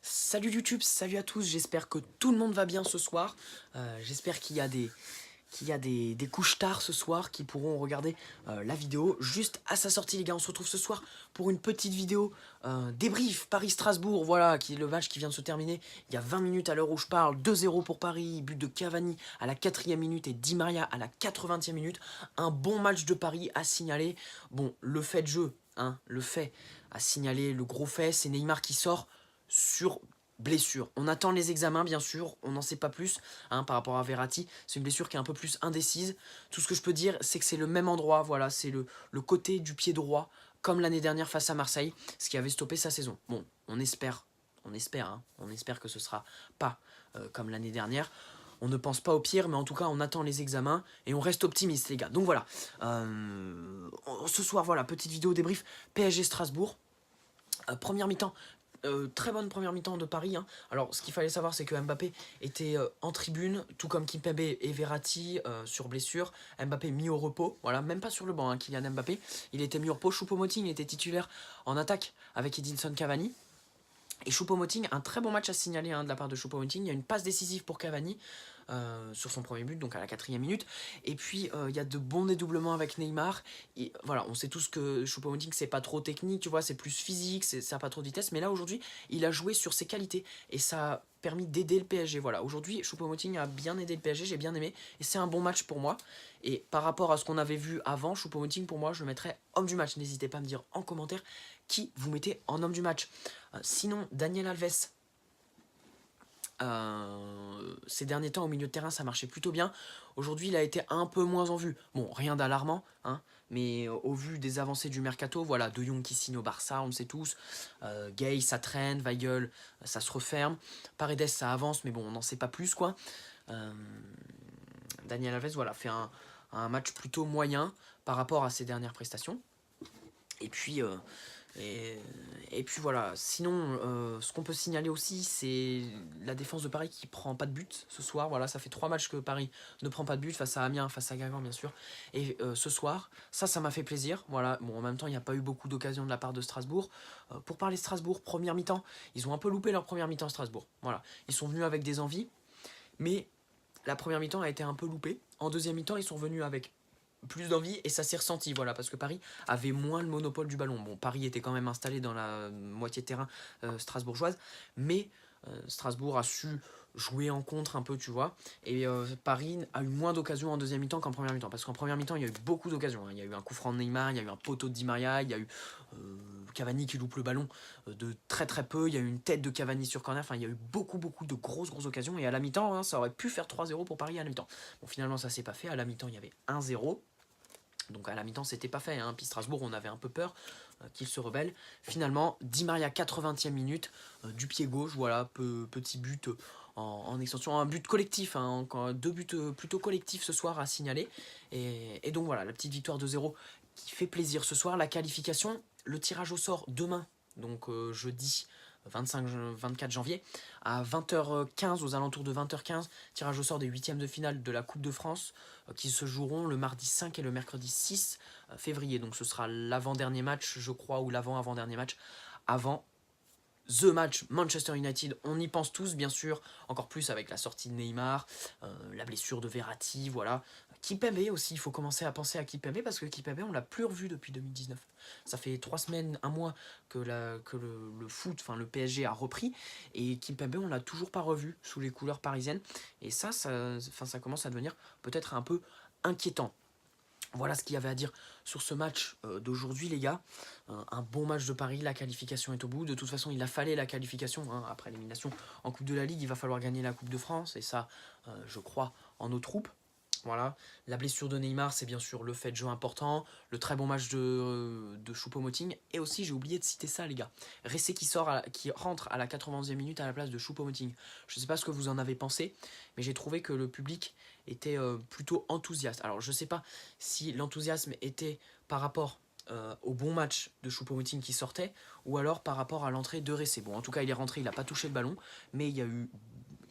Salut YouTube, salut à tous, j'espère que tout le monde va bien ce soir. J'espère qu'il y a des couches tard ce soir qui pourront regarder la vidéo juste à sa sortie les gars. On se retrouve ce soir pour une petite vidéo débrief Paris-Strasbourg, voilà, qui est le match qui vient de se terminer il y a 20 minutes à l'heure où je parle. 2-0 pour Paris, but de Cavani à la 4e minute et Di Maria à la 80e minute. Un bon match de Paris à signaler. Bon, le fait de jeu, le fait à signaler, le gros fait, c'est Neymar qui sort sur blessure. On attend les examens bien sûr, on n'en sait pas plus par rapport à Verratti. C'est une blessure qui est un peu plus indécise. Tout ce que je peux dire, c'est que c'est le même endroit, voilà, c'est le côté du pied droit, comme l'année dernière face à Marseille, ce qui avait stoppé sa saison. Bon, on espère que ce sera pas comme l'année dernière. On ne pense pas au pire, mais en tout cas, on attend les examens et on reste optimiste, les gars. Donc voilà, ce soir, voilà, petite vidéo débrief PSG Strasbourg. Première mi-temps, très bonne première mi-temps de Paris. Alors, ce qu'il fallait savoir, c'est que Mbappé était en tribune, tout comme Kimpembe et Verratti sur blessure. Mbappé mis au repos, voilà, même pas sur le banc, Kylian Mbappé. Il était mis au repos. Choupo-Moting était titulaire en attaque avec Edinson Cavani. Et Choupo-Moting, un très bon match à signaler de la part de Choupo-Moting. Il y a une passe décisive pour Cavani sur son premier but, donc à la 4e minute. Et puis il y a de bons dédoublements avec Neymar. Et voilà, on sait tous que Choupo-Moting c'est pas trop technique, tu vois, c'est plus physique, ça n'a pas trop de vitesse. Mais là aujourd'hui, il a joué sur ses qualités et ça a permis d'aider le PSG. Voilà, aujourd'hui Choupo-Moting a bien aidé le PSG, j'ai bien aimé et c'est un bon match pour moi. Et par rapport à ce qu'on avait vu avant, Choupo-Moting pour moi je le mettrais homme du match. N'hésitez pas à me dire en commentaire qui vous mettez en homme du match. Sinon, Daniel Alves, ces derniers temps au milieu de terrain ça marchait plutôt bien. Aujourd'hui il a été un peu moins en vue. Bon, rien d'alarmant, mais au vu des avancées du mercato, voilà, De Jong qui signe au Barça, on le sait tous. Gay ça traîne, Weigl ça se referme. Paredes ça avance, mais bon, on n'en sait pas plus quoi. Daniel Alves voilà, fait un match plutôt moyen par rapport à ses dernières prestations. Et puis voilà, sinon ce qu'on peut signaler aussi c'est la défense de Paris qui prend pas de but ce soir. Voilà, ça fait 3 matchs que Paris ne prend pas de but, face à Amiens, face à Guingamp bien sûr. Et ce soir, ça m'a fait plaisir. Voilà, bon en même temps il n'y a pas eu beaucoup d'occasions de la part de Strasbourg. Pour parler Strasbourg, première mi-temps, ils ont un peu loupé leur première mi-temps Strasbourg. Voilà, ils sont venus avec des envies, mais la première mi-temps a été un peu loupée. En deuxième mi-temps, ils sont venus avec plus d'envie et ça s'est ressenti, voilà, parce que Paris avait moins le monopole du ballon. Bon, Paris était quand même installé dans la moitié de terrain strasbourgeoise, mais Strasbourg a su jouer en contre un peu, tu vois, et Paris a eu moins d'occasions en deuxième mi-temps qu'en première mi-temps, parce qu'en première mi-temps il y a eu beaucoup d'occasions, il y a eu un coup franc de Neymar, il y a eu un poteau de Di Maria, il y a eu Cavani qui loupe le ballon de très très peu, il y a eu une tête de Cavani sur corner, enfin il y a eu beaucoup de grosses occasions, et à la mi-temps ça aurait pu faire 3-0 pour Paris à la mi-temps. Bon, finalement ça s'est pas fait, à la mi-temps il y avait 1-0. Donc à la mi-temps c'était pas fait, puis Strasbourg on avait un peu peur qu'il se rebelle. Finalement, Di Maria 80e minute, du pied gauche, voilà, petit but en extension, un but collectif, 2 buts plutôt collectifs ce soir à signaler. Et donc voilà, la petite victoire de 0 qui fait plaisir ce soir. La qualification, le tirage au sort demain, donc jeudi 24 janvier, à 20h15, aux alentours de 20h15, tirage au sort des 8e de finale de la Coupe de France, qui se joueront le mardi 5 et le mercredi 6 février. Donc ce sera l'avant-dernier match, je crois, ou l'avant-avant-dernier match, avant The Match Manchester United. On y pense tous, bien sûr, encore plus avec la sortie de Neymar, la blessure de Verratti, voilà. Kimpembe aussi, il faut commencer à penser à Kimpembe parce que Kimpembe, on l'a plus revu depuis 2019. Ça fait 3 semaines, un mois que le foot, enfin le PSG a repris et Kimpembe, on l'a toujours pas revu sous les couleurs parisiennes. Et ça commence à devenir peut-être un peu inquiétant. Voilà ce qu'il y avait à dire sur ce match d'aujourd'hui, les gars. Un bon match de Paris, la qualification est au bout. De toute façon, il a fallu la qualification. Après l'élimination en Coupe de la Ligue, il va falloir gagner la Coupe de France. Et ça, je crois en nos troupes. Voilà. La blessure de Neymar, c'est bien sûr le fait de jeu important. Le très bon match de Choupo-Moting. Et aussi, j'ai oublié de citer ça, les gars. Ressé qui rentre à la 91e minute à la place de Choupo-Moting. Je ne sais pas ce que vous en avez pensé, mais j'ai trouvé que le public était plutôt enthousiaste. Alors, je ne sais pas si l'enthousiasme était par rapport au bon match de Choupo-Moting qui sortait, ou alors par rapport à l'entrée de Ressé. Bon, en tout cas, il est rentré, il n'a pas touché le ballon, mais il y a eu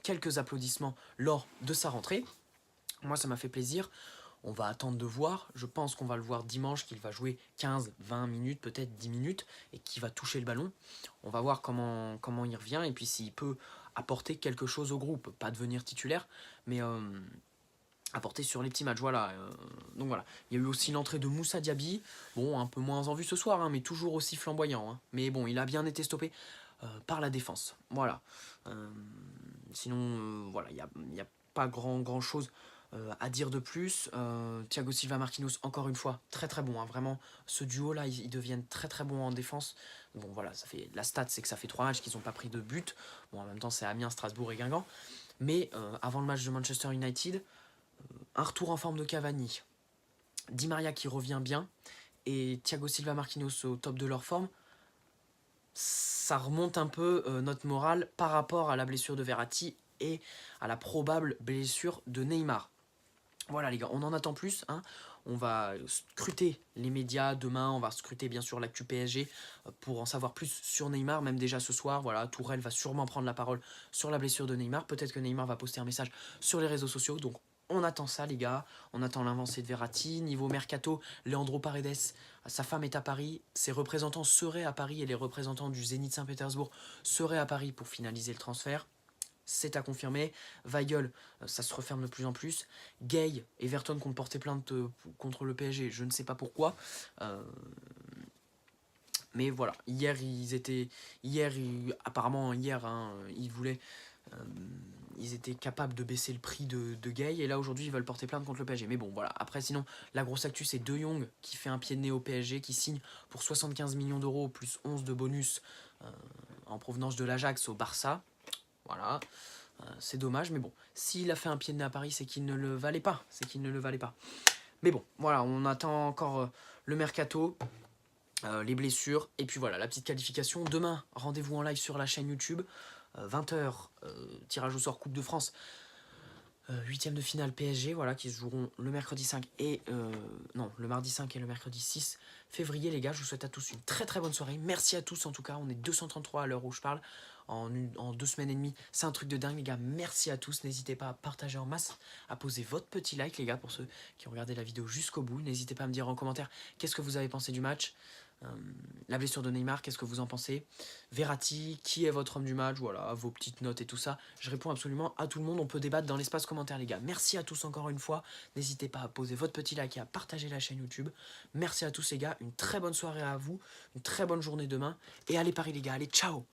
quelques applaudissements lors de sa rentrée. Moi, ça m'a fait plaisir. On va attendre de voir. Je pense qu'on va le voir dimanche, qu'il va jouer 15, 20 minutes, peut-être 10 minutes, et qu'il va toucher le ballon. On va voir comment il revient, et puis s'il peut apporter quelque chose au groupe. Pas devenir titulaire, mais apporter sur les petits matchs. Voilà. Donc voilà. Il y a eu aussi l'entrée de Moussa Diaby. Bon, un peu moins en vue ce soir, hein, mais toujours aussi flamboyant. Hein. Mais bon, il a bien été stoppé par la défense. Voilà. Sinon, voilà, il n'y a pas grand chose à dire de plus. Thiago Silva, Marquinhos, encore une fois, très très bon. Hein, vraiment, ce duo-là, ils deviennent très très bons en défense. Bon, voilà, la stat, c'est que ça fait 3 matchs qu'ils n'ont pas pris de but. Bon, en même temps, c'est Amiens, Strasbourg et Guingamp. Mais avant le match de Manchester United, un retour en forme de Cavani, Di Maria qui revient bien, et Thiago Silva, Marquinhos au top de leur forme, ça remonte un peu notre morale par rapport à la blessure de Verratti et à la probable blessure de Neymar. Voilà les gars, on en attend plus. Hein. On va scruter les médias demain, on va scruter bien sûr l'actu PSG pour en savoir plus sur Neymar, même déjà ce soir. Voilà, Tourelle va sûrement prendre la parole sur la blessure de Neymar. Peut-être que Neymar va poster un message sur les réseaux sociaux. Donc on attend ça les gars, on attend l'avancée de Verratti. Niveau mercato, Leandro Paredes, sa femme est à Paris, ses représentants seraient à Paris et les représentants du Zénith Saint-Pétersbourg seraient à Paris pour finaliser le transfert. C'est à confirmer. Weigl, ça se referme de plus en plus. Gay, Everton qui ont porté plainte contre le PSG, je ne sais pas pourquoi. Mais voilà, apparemment hier, hein, ils étaient capables de baisser le prix de Gay, et là aujourd'hui ils veulent porter plainte contre le PSG. Mais bon, voilà. Après, sinon, la grosse actu, c'est De Jong qui fait un pied de nez au PSG, qui signe pour 75 millions d'euros plus 11 de bonus en provenance de l'Ajax au Barça. Voilà, c'est dommage, mais bon, s'il a fait un pied de nez à Paris, c'est qu'il ne le valait pas. Mais bon, voilà, on attend encore le mercato, les blessures, et puis voilà, la petite qualification. Demain, rendez-vous en live sur la chaîne YouTube, 20h, tirage au sort Coupe de France, 8e de finale PSG, voilà, qui se joueront le mercredi 5 et... non, le mardi 5 et le mercredi 6 février, les gars. Je vous souhaite à tous une très très bonne soirée. Merci à tous, en tout cas. On est 233 à l'heure où je parle. En 2 semaines et demie, c'est un truc de dingue, les gars. Merci à tous. N'hésitez pas à partager en masse, à poser votre petit like, les gars, pour ceux qui ont regardé la vidéo jusqu'au bout. N'hésitez pas à me dire en commentaire qu'est-ce que vous avez pensé du match. La blessure de Neymar, qu'est-ce que vous en pensez? Verratti, qui est votre homme du match? Voilà, vos petites notes et tout ça. Je réponds absolument à tout le monde. On peut débattre dans l'espace commentaire, les gars. Merci à tous encore une fois. N'hésitez pas à poser votre petit like et à partager la chaîne YouTube. Merci à tous, les gars. Une très bonne soirée à vous. Une très bonne journée demain. Et allez Paris, les gars. Allez, ciao!